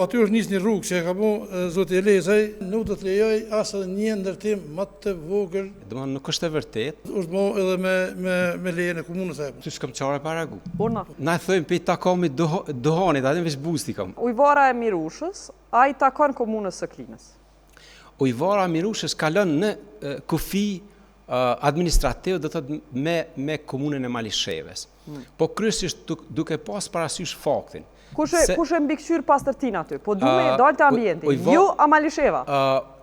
aty është nisë një rrugë që e ka bu zoti Elezaj, nuk do të lejoj asë një ndërtim më të vogël. Domethënë nuk është e vërtet. Është bo edhe me lejen e komunës e. Ty s'kam çare para gu. Urna. Na thojmë pe takomit dohanit, atë veç busti kam. Ujvara e Mirushës, ai takon komunës së Klinës. Ujvara e Mirushës ka lënë në kufi administrativ, do thotë me komunën e Malisheves. Po kryesisht duke pas parasysh faktin. Kush e mbikëqyr pastërtin aty? Po duhet me dalë të ambienti. Ju a Malisheva?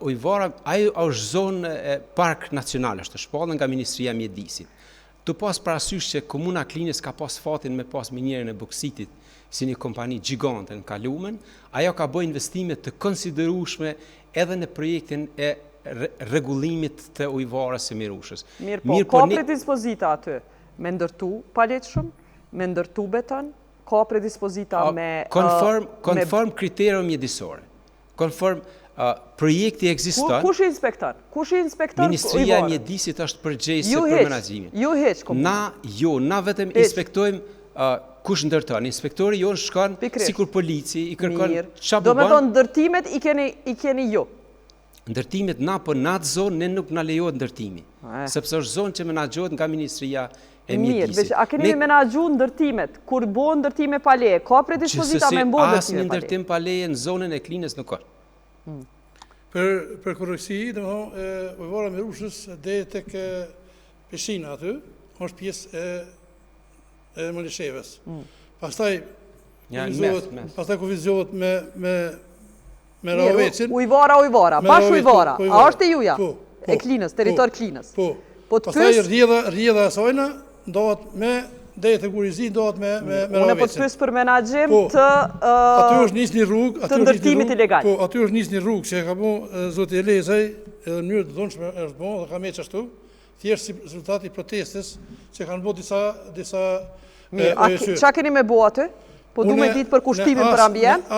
Ujvara, ajo është zonë e park nacional, është shpallur nga Ministria e Mjedisit. Tu pas parasysh që komuna Klinës ka pas fatin me pas minierën e boksitit si një kompani gjigante në kalumen, ajo ka bërë investime të konsiderueshme edhe në projektin e rregullimit të ujvarës së Mirushës. Mirë po, ka predispozita aty me ndërtu palëçëm, me ndërtu beton, ka predispozita me konform kriterieve mjedisore. Konform projekti ekziston. Kush i inspekton? Kush i inspekton? Ministria e Mjedisit është përgjegjëse për menaxhimin. Ju hiç komunë. Na vetëm inspektojmë kush ndërton. Inspektori jonë shkon sikur polici i kërkon çfarë do të thonë ndërtimet i keni ju. Ndërtimet na po në atë zonë ne nuk na lejohet ndërtimi, sepse është zonë që menaxhohet nga Ministria e Mjedisit. Mirë, a keni menaxhu ndërtimet? Kur bëhen ndërtime pa leje, ka predispozita me bë ndërtime pa leje? Asnjë ndërtim pa leje në zonën e Klinës nuk ka. Për korreksi, domethënë ujvara e Mirushës deri tek peshina aty, është pjesë e Malisheves. Pastaj kufizohet me Ravecin. Ujvara, bash ujvara. A është e juja? E Klinës, territor Klinës. Po. Pastaj rrjedha e sajna ndohet me deri te Gurizi ndohet me Ravecin. Unë po të pyes për menaxhim të aty është nisë një rrugë, të ndërtimit ilegal. Po, aty është nisë një rrugë që e ka bu zoti Elezaj, edhe në mënyrë të dhunshme është bo dhe ka meq ashtu, thjesht si rezultati i protestës që kanë bërë disa Mirë, çka keni me bo aty? Po du me ditë për kushtimin për ambient?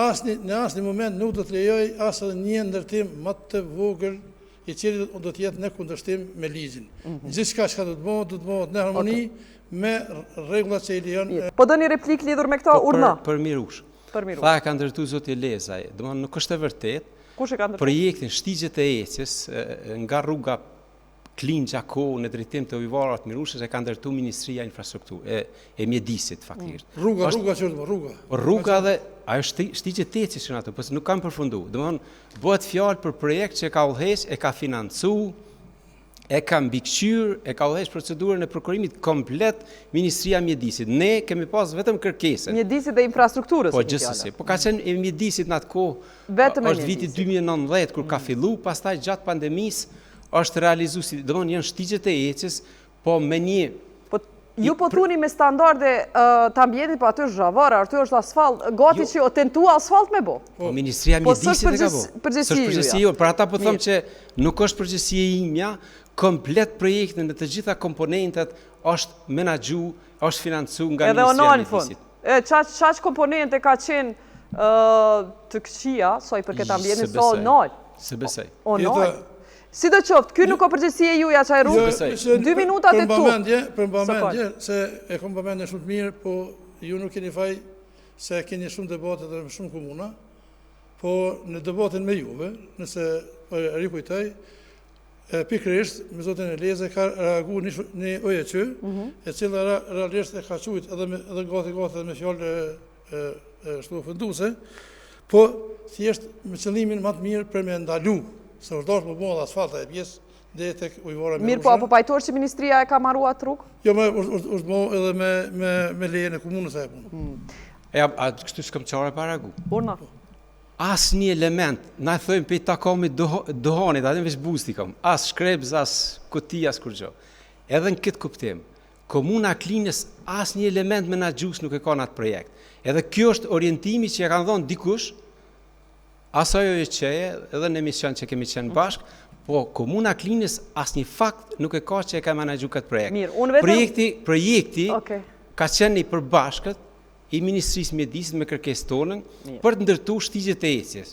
Në asnjë moment nuk do të lejoj asë një ndërtim më të vogël i cili do të jetë në kundërshtim me ligjin. Gjithçka që do të bëhet në harmoni me rregullat që i lejon. Po do një replik lidhur me këto urna? Për Mirush. Tha ka ndërtu zoti Elezaj, domethënë nuk është e vërtet. Kush e ka ndërtu? Projektin shtigjet e ecjes nga rruga Klinë-Gjako në drejtim të ujvarat Mirushës e ka ndërtu Ministria e Infrastrukturës e Mjedisit faktikisht. Rruga dhe ajo shtigje të ecjes në ato, por nuk kam përfunduar. Domethënë bëhet fjalë për projekt që ka udhëheq, e ka financu, e ka mbikëqyr, e ka udhëheq procedurën e prokurimit komplet Ministria e Mjedisit. Ne kemi pas vetëm kërkesën. Mjedisit dhe infrastrukturës. Po gjithsesi. Po ka qenë e Mjedisit në atë kohë. Është viti 2019 kur ka fillu, pastaj gjatë pandemisë është realizuar, domethënë janë shtigjet e ecjes, po me një ju po thuni me standarde të ambientit, po aty është zhavar, aty është asfalt, gati që o tentua asfalt me bo. Po Ministria e Mjedisit e ka bo. Përgjësi ju. Për ata po them që nuk është përgjësia imja, komplet projektin dhe të gjitha komponentet është menaxhu, është financu nga Ministria e Mjedisit. Qaq komponente ka qenë të këqia, soj për këtë ambientit, so nol. Se besoj. O nol. Si do qoftë, kjo nuk ka përgjësi e juja qaj rrugë, 2 minutat e tu. Për mbamendje, se e kom mbamendje shumë të mirë, po ju nuk keni faj se keni shumë debate dhe shumë komuna, po në debatin me juve, nëse rikujtaj, pikërisht, me zotin Elezaj ka reagu një OEQ, e cila realisht e ka qujt edhe gati edhe me fjallë shtu ofenduse, po thjesht me qëllimin më të mirë për me ndalu, se është dorë për bëmë dhe asfalta e pjesë dhe tek ujvara Mirushën. Mirë po, apo pajtuar që Ministria e ka marru atë rrugë? Jo, është bëmë edhe me lejen e komunës e punë. A kështu s'kam qare para gu? Urna. As një element, na thojmë pe takomit dohanit, atë veç busti kam, as shkrebs, as kuti, as kur gjo. Edhe në këtë kuptim, komuna Klinës as një element menaxhues nuk e ka në atë projekt. Edhe kjo është orientimi që e kanë dhënë dikush, asajo e qeje, edhe në emision që kemi qenë bashkë, po komuna Klinës asnjë fakt nuk e ka që e ka menaxhu këtë projekt. Mirë, projekti ka qenë i përbashkët i Ministrisë Mjedisit me kërkesë tonën për të ndërtuar shtigjet e ecjes.